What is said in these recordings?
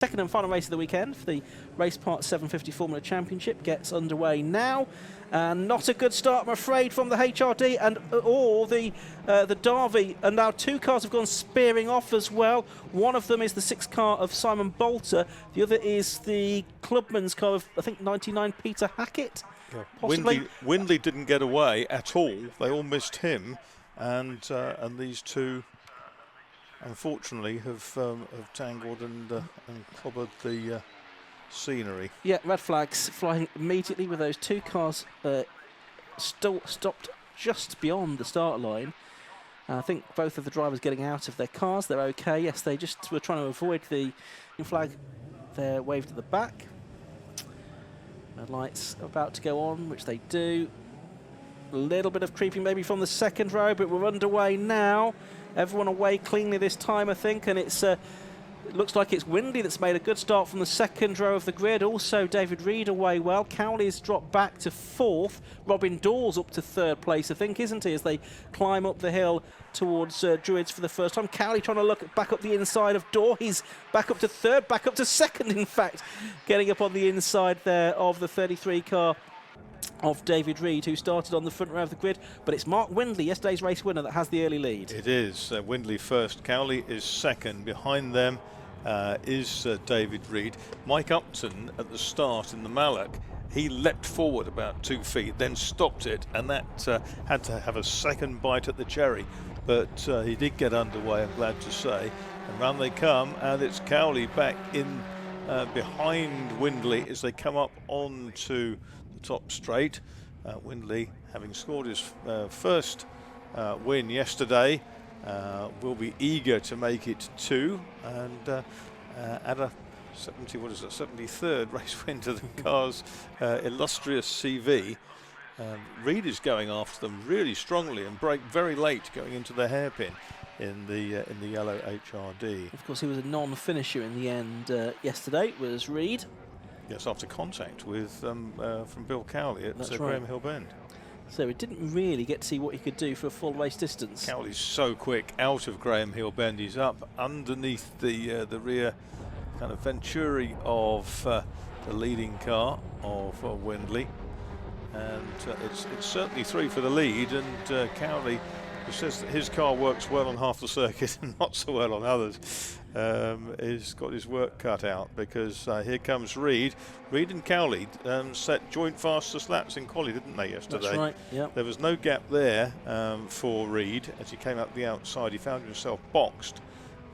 Second and final race of the weekend for the Raceparts 750 Formula Championship gets underway now. Not a good start, I'm afraid, from the HRD and or the Derby. And now two cars have gone spearing off as well. One of them is the 6 car of Simon Bolter. The other is the Clubman's car of, I think, 99 Peter Hackett. Yeah. Windley didn't get away at all. They all missed him, and these two, unfortunately, have tangled and clobbered the scenery. Yeah, red flags flying immediately with those two cars still stopped just beyond the start line. I think both of the drivers getting out of their cars. They're okay. Yes, they just were trying to avoid the flag. They're waved at the back. The lights are about to go on, which they do. A little bit of creeping maybe from the second row, but we're underway now. Everyone away cleanly this time, I think, and it looks like it's Windley that's made a good start from the second row of the grid. Also, David Reed away well. Cowley's dropped back to 4th. Robin Dawes up to 3rd place, I think, isn't he, as they climb up the hill towards Druids for the first time. Cowley trying to look back up the inside of Daw. He's back up to 3rd, back up to 2nd, in fact, getting up on the inside there of the 33 car of David Reed, who started on the front row of the grid. But it's Mark Windley, yesterday's race winner, that has the early lead. It is. Windley first, Cowley is second. Behind them is David Reed. Mike Upton at the start in the Mallock, he leapt forward about 2 feet, then stopped it, and that had to have a second bite at the cherry. But he did get underway, I'm glad to say. And round they come, and it's Cowley back in behind Windley as they come up onto the top straight. Windley, having scored his first win yesterday, will be eager to make it 2 and add a 73rd race win to the car's illustrious CV. Reed is going after them really strongly and brake very late going into the hairpin in the yellow HRD. Of course, he was a non-finisher in the end yesterday, was Reed. Yes, after contact with from Bill Cowley at Graham Hill Bend. So he didn't really get to see what he could do for a full race distance. Cowley's so quick out of Graham Hill Bend. He's up underneath the rear kind of Venturi of the leading car of Windley, and it's certainly 3 for the lead. And Cowley, who says that his car works well on half the circuit and not so well on others, has got his work cut out, because here comes Reed. Reed and Cowley set joint fastest laps in quali, didn't they, yesterday? That's right, yeah. There was no gap there for Reed. As he came up the outside, he found himself boxed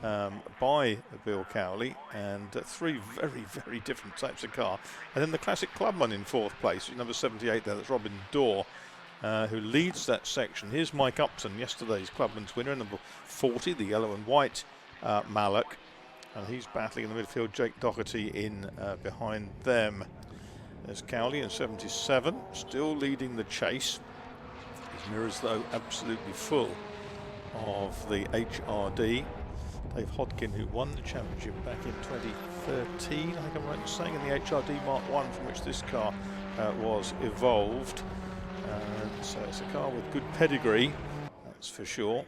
by Bill Cowley, and 3 very, very different types of car. And then the classic Clubman in 4th place, number 78 there, that's Robin Daw, who leads that section. Here's Mike Upton, yesterday's Clubman's winner, number 40, the yellow and white Mallock, and he's battling in the midfield. Jake Doherty in behind them. There's Cowley in 77, still leading the chase. His mirrors, though, absolutely full of the HRD. Dave Hodkin, who won the championship back in 2013, I think I'm right in saying, in the HRD Mark 1, from which this car was evolved. So it's a car with good pedigree, that's for sure.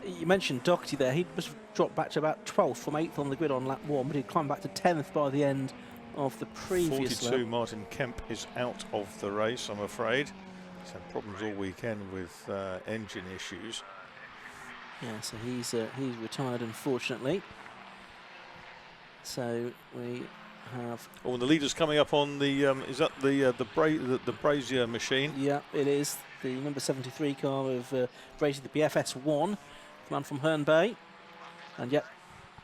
You mentioned Doherty there. He must have dropped back to about 12th from 8th on the grid on lap 1, but he'd climbed back to 10th by the end of the previous 42, lap. Martin Kemp is out of the race, I'm afraid. He's had problems all weekend with engine issues. Yeah, so he's retired, unfortunately. So we have... Oh, and the leader's coming up on the, is that the Brazier machine? Yeah, it is. The number 73 car of Brazier, the BFS1, the man from Herne Bay. And yet,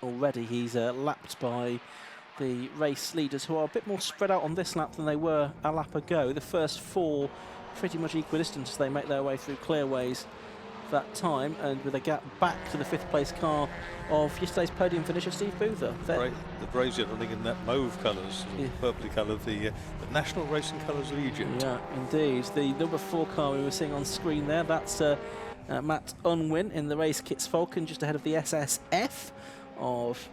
already he's lapped by the race leaders, who are a bit more spread out on this lap than they were a lap ago. The first 4 pretty much equidistant as they make their way through clearways that time, and with a gap back to the 5th place car of yesterday's podium finisher Steve Boother. The Brazier, I think, in that mauve colours, yeah, purpley colour, the national racing colours of Egypt. Yeah, indeed. The number 4 car we were seeing on screen there, that's Matt Unwin in the race kits Falcon, just ahead of the SSF of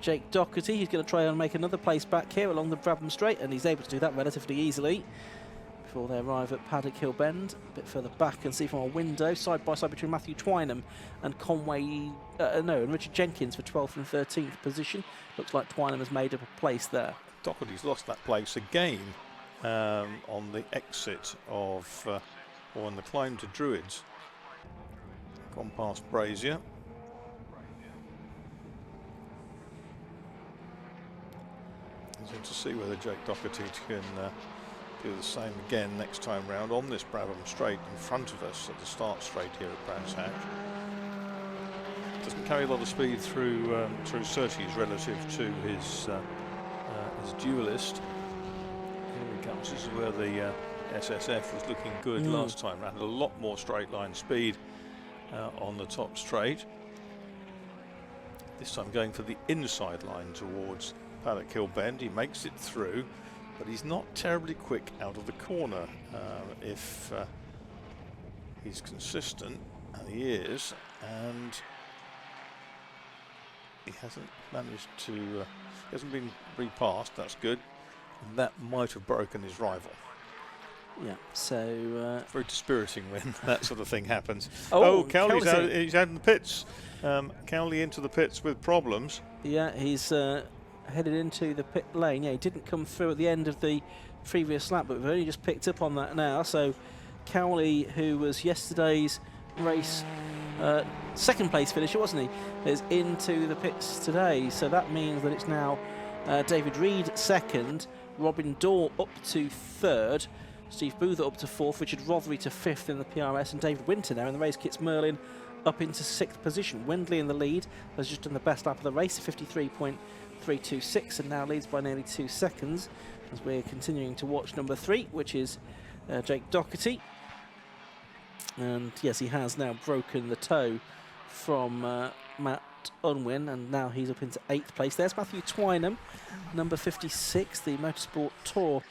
Jake Doherty. He's going to try and make another place back here along the Brabham Straight, and he's able to do that relatively easily before they arrive at Paddock Hill Bend. A bit further back and see from our window, side by side between Matthew Twynham and and Richard Jenkins for 12th and 13th position. Looks like Twynham has made up a place there. Doherty's lost that place again on the exit of, or on the climb to Druids. Gone past Brazier. And to see whether Jake Doherty can do the same again next time round on this Brabham Straight in front of us at the start straight here at Brands Hatch. Doesn't carry a lot of speed through Surtees relative to his duelist. Here he comes. This is where the SSF was looking good last time round. A lot more straight line speed on the top straight. This time going for the inside line towards Paddock Hill Bend. He makes it through, but he's not terribly quick out of the corner. If he's consistent, and he is, and he hasn't managed to, he hasn't been repassed, that's good. And that might have broken his rival. Yeah, so very dispiriting when that sort of thing happens. Cowley's he's out in the pits. Cowley into the pits with problems. Yeah, he's headed into the pit lane. Yeah, he didn't come through at the end of the previous lap, but we've only just picked up on that now. So Cowley, who was yesterday's race second place finisher, wasn't he, is into the pits today. So that means that it's now David Reed second, Robin Dorr up to third, Steve Boother up to fourth, Richard Rothery to fifth in the PRS, and David Winter now in the race kits Merlin up into sixth position. Windley in the lead has just done the best lap of the race, 53.326, and now leads by nearly 2 seconds as we're continuing to watch number 3, which is Jake Doherty. And yes, he has now broken the toe from Matt Unwin, and now he's up into 8th place. There's Matthew Twynham, number 56, the Motorsport Tour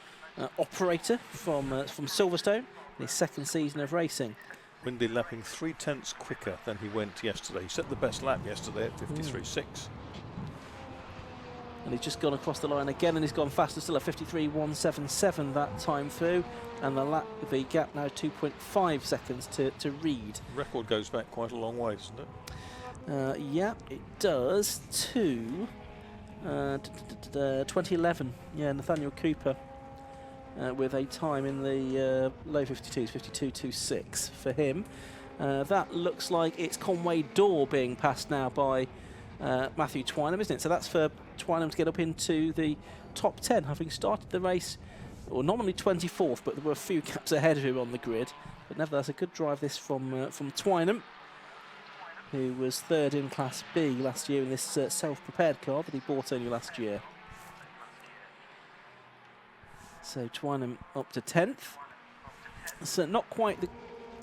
operator from Silverstone, in his second season of racing. Windley lapping 3/10 quicker than he went yesterday. He set the best lap yesterday at 53.6. And he's just gone across the line again, and he's gone faster still at 53.177 that time through. And the gap now 2.5 seconds to Reed. Record goes back quite a long way, doesn't it? Yeah, it does, to 2011. Yeah, Nathaniel Cooper with a time in the low 52s, 52.26 for him. That looks like it's Conway Dorr being passed now by Matthew Twynham, isn't it? So that's for Twynham to get up into the top 10, having started the race, or nominally 24th, but there were a few gaps ahead of him on the grid. But nevertheless, a good drive this from Twynham, who was third in Class B last year in this self-prepared car that he bought only last year. So Twynham up to 10th. So not quite the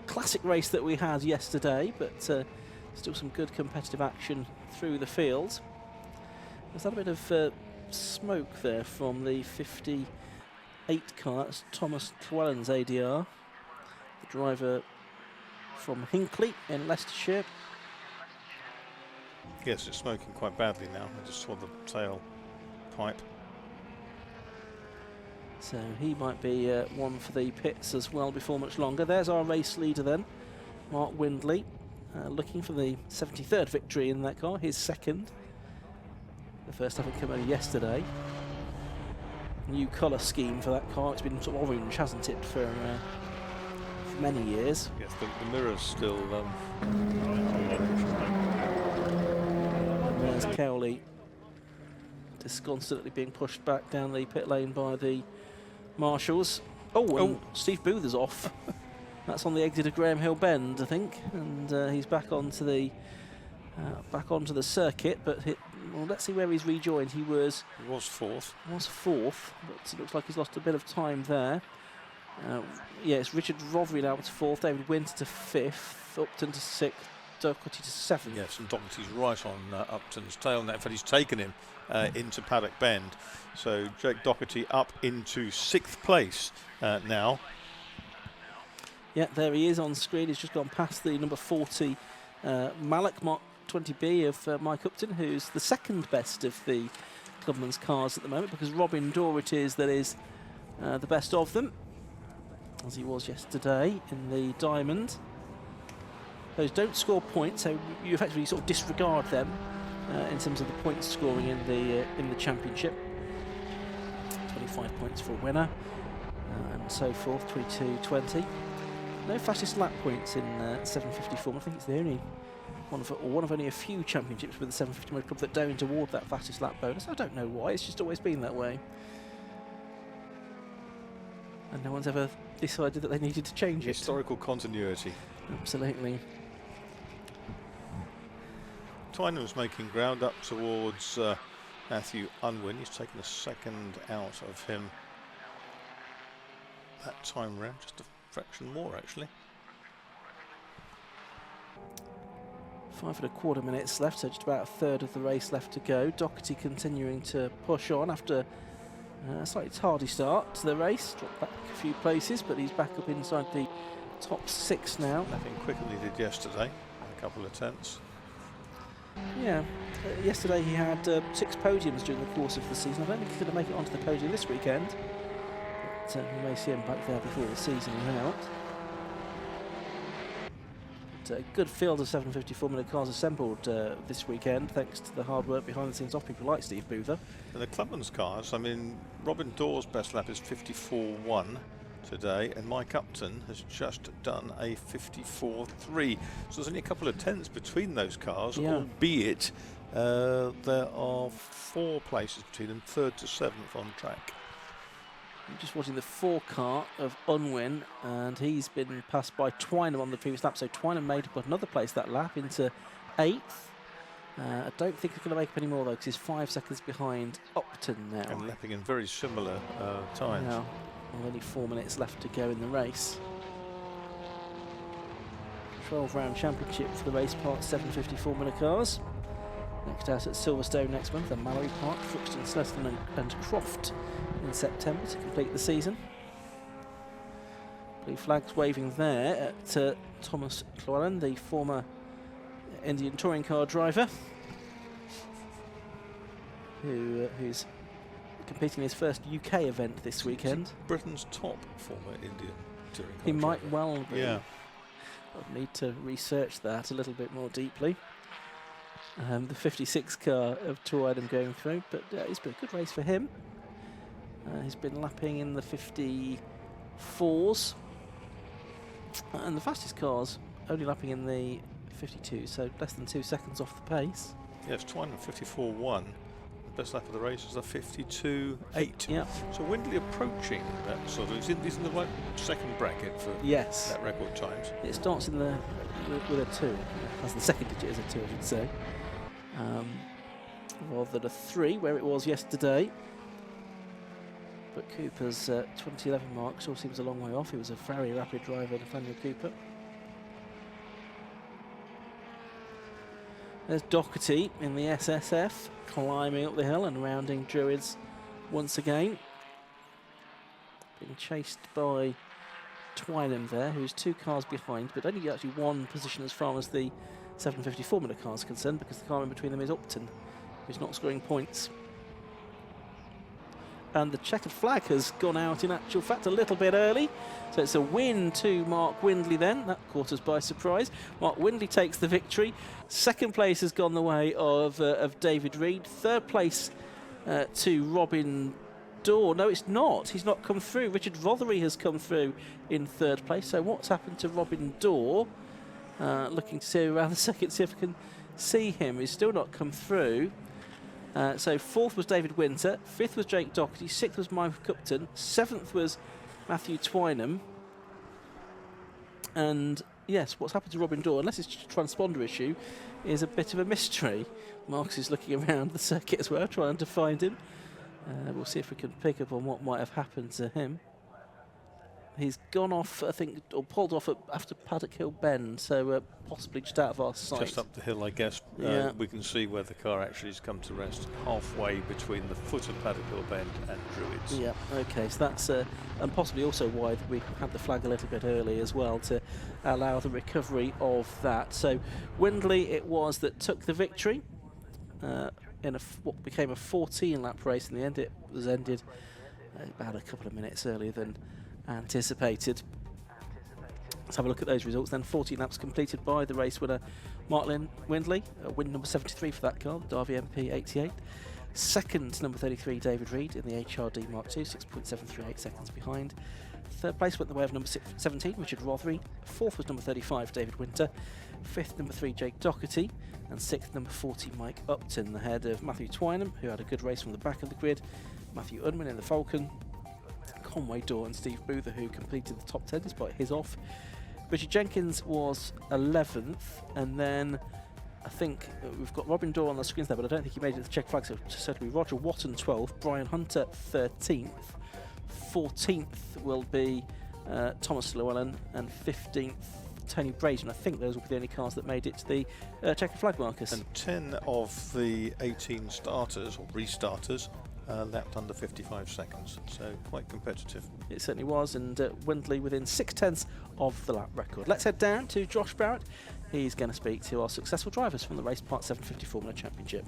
classic race that we had yesterday, but still some good competitive action through the field. There's that a bit of smoke there from the 58 car. That's Thomas Llewellyn's ADR, the driver from Hinckley in Leicestershire. Yes, it's smoking quite badly now. I just saw the tail pipe. So he might be one for the pits as well before much longer. There's our race leader then, Mark Windley, looking for the 73rd victory in that car, his second. The first having come over yesterday. New colour scheme for that car. It's been sort of orange, hasn't it, for many years. Yes, the mirror's still... There's Cowley disconsolately being pushed back down the pit lane by the marshals. Steve Boother's off. That's on the exit of Graham Hill Bend, I think, and he's back onto the circuit. But well, let's see where he's rejoined. He was fourth. But it looks like he's lost a bit of time there. It's Richard Rothery now to 4th, David Winter to 5th, Upton to 6th, Doherty to 7th. Yes, and Doherty's right on Upton's tail now. In fact, he's taken him into Paddock Bend. So Jake Doherty up into 6th place now. Yeah, there he is on screen. He's just gone past the number 40 Malak Mark 20B of Mike Upton, who's the second best of the Clubman's cars at the moment, because Robin Dorr it is that is the best of them. as he was yesterday in the Diamond. Those don't score points, so you effectively sort of disregard them in terms of the points scoring in the championship. 25 points for a winner, and so forth. 22-20. No fastest lap points in 750 form. I think it's the only one of only a few championships with the 750 Motor Club that don't award that fastest lap bonus. I don't know why. It's just always been that way, and no one's ever decided that they needed to change it. Historical continuity. Absolutely. Twynham's making ground up towards Matthew Unwin. He's taken a second out of him that time round, just a fraction more actually. 5¼ minutes left, so just about a third of the race left to go. Doherty continuing to push on after a slightly tardy start to the race. Dropped back a few places, but he's back up inside the top 6 now. Nothing quicker than he did yesterday, a couple of tenths. Yeah, yesterday he had 6 podiums during the course of the season. I don't think he's going to make it onto the podium this weekend, but we may see him back there before the season is out. But, a good field of 754 minute cars assembled this weekend, thanks to the hard work behind the scenes of people like Steve Boother. And the Clubman's cars, I mean, Robin Dorr's best lap is 54.1 today, and Mike Upton has just done a 54.3. So there's only a couple of tenths between those cars, albeit there are 4 places between them, 3rd to 7th on track. I'm just watching the 4 car of Unwin, and he's been passed by Twynham on the previous lap, so Twynham made up another place that lap into 8th. I don't think he's going to make up any more though, because he's 5 seconds behind Upton now. And lapping in very similar times. Now, only 4 minutes left to go in the race. 12-round championship for the Raceparts 754 minute cars. Next out at Silverstone next month, and Mallory Park, Thruxton, Snetterton and Croft in September to complete the season. Blue flags waving there at Thomas Llewellyn, the former Indian touring car driver, who's competing in his first UK event this weekend. Britain's top former Indian touring car He driver. might well be. Yeah. I'll need to research that a little bit more deeply. The 56 car of Twynham going through, but it's been a good race for him. He's been lapping in the 54s, and the fastest cars only lapping in the 52, so less than 2 seconds off the pace. Yes, Twynham 54.1. The best lap of the race is a 52.8. Yeah. So Windley approaching that sort of. He's in the right second bracket for that record times. It starts in the with a 2, as the second digit is a 2, I should say, rather than a 3 where it was yesterday. But Cooper's 2011 mark sure seems a long way off. He was a very rapid driver, Nathaniel Cooper. There's Doherty in the SSF, climbing up the hill and rounding Druids once again. Being chased by Twynham there, who's 2 cars behind, but only actually 1 position as far as the 754 minute car is concerned, because the car in between them is Upton, who's not scoring points. And the checkered flag has gone out in actual fact a little bit early. So it's a win to Mark Windley then. That caught us by surprise. Mark Windley takes the victory. Second place has gone the way of David Reed. Third place to Robin Dorr. No, it's not. He's not come through. Richard Rothery has come through in 3rd place. So what's happened to Robin Dorr? Looking to see around the circuit, see if I can see him. He's still not come through. So 4th was David Winter, 5th was Jake Doherty, 6th was Mike Upton, 7th was Matthew Twynham. And yes, what's happened to Robin Dorr, unless it's just a transponder issue, is a bit of a mystery. Marcus is looking around the circuit as well, trying to find him. We'll see if we can pick up on what might have happened to him. He's gone off, I think, or pulled off after Paddock Hill Bend, so possibly just out of our sight. Just up the hill, I guess. We can see where the car actually has come to rest, halfway between the foot of Paddock Hill Bend and Druids. Yeah, okay, so that's, and possibly also why we had the flag a little bit early as well, to allow the recovery of that. So Windley it was that took the victory in what became a 14-lap race. In the end, it was ended about a couple of minutes earlier than anticipated Let's have a look at those results then. 14 laps completed by the race winner Mark Windley, win number 73 for that car, the Derby MP 88. Second, number 33, David Reed in the HRD Mark II, 6.738 seconds behind. Third place went the way of number 17, Richard Rothery. Fourth was number 35, David Winter. Fifth, number 3, Jake Doherty. And sixth, number 40, Mike Upton, ahead of Matthew Twynham, who had a good race from the back of the grid. Matthew Unwin in the Falcon. Conway Dorr and Steve Boother, who completed the top 10 despite his off. Richard Jenkins was 11th, and then I think we've got Robin Dorr on the screens there, but I don't think he made it to the check flag, so certainly Roger Watton 12th, Brian Hunter 13th, 14th will be Thomas Llewellyn, and 15th Tony Brazen. I think those will be the only cars that made it to the checkered flag markers. And 10 of the 18 starters, or restarters, lapped under 55 seconds, so quite competitive. It certainly was, and Windley within 6/10 of the lap record. Let's head down to Josh Barrett. He's going to speak to our successful drivers from the Raceparts 750 Formula Championship.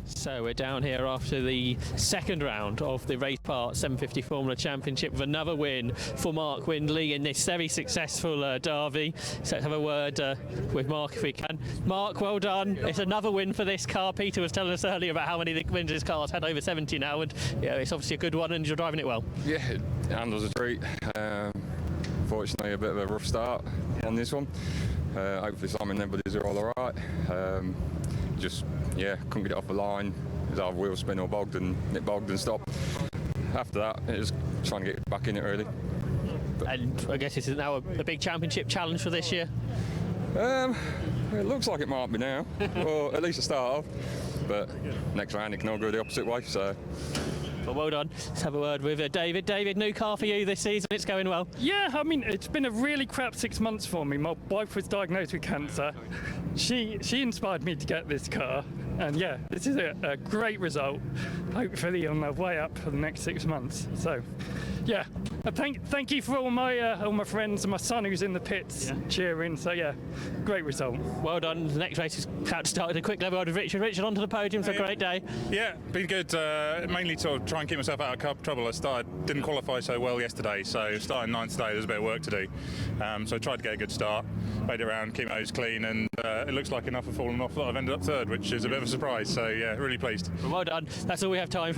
So we're down here after the second round of the Raceparts 750 Formula Championship with another win for Mark Windley in this very successful Derby. So let's have a word with Mark if we can. Mark, well done. It's another win for this car. Peter was telling us earlier about how many wins this car's had, over 70 now, and yeah, it's obviously a good one and you're driving it well. Yeah, it handles a treat. Fortunately, a bit of a rough start on this one. Hopefully Simon and everybody's are all alright. Just, yeah, couldn't get it off the line. It was either wheel spin or bogged, and it bogged and stopped. After that, it was trying to get back in it really. And I guess this is now a big championship challenge for this year? It looks like it might be now, or at least a start off. But next round it can all go the opposite way, so. Well done. Let's have a word with David. David, new car for you this season. It's going well. Yeah, I mean, it's been a really crap 6 months for me. My wife was diagnosed with cancer. She inspired me to get this car. And yeah, this is a great result. Hopefully on the way up for the next 6 months. So, yeah. Thank you for all my friends and my son who's in the pits cheering. So yeah, great result. Well done. The next race is about to start. A quick level with Richard. Richard, onto the podium for a great day. Yeah, been good. Mainly to try and keep myself out of trouble. Didn't qualify so well yesterday, so starting ninth today, there's a bit of work to do. So I tried to get a good start, made it around, keep my nose clean, and it looks like enough have fallen off that I've ended up third, which is a bit of a surprise. So yeah, really pleased. Well done. That's all we have time for.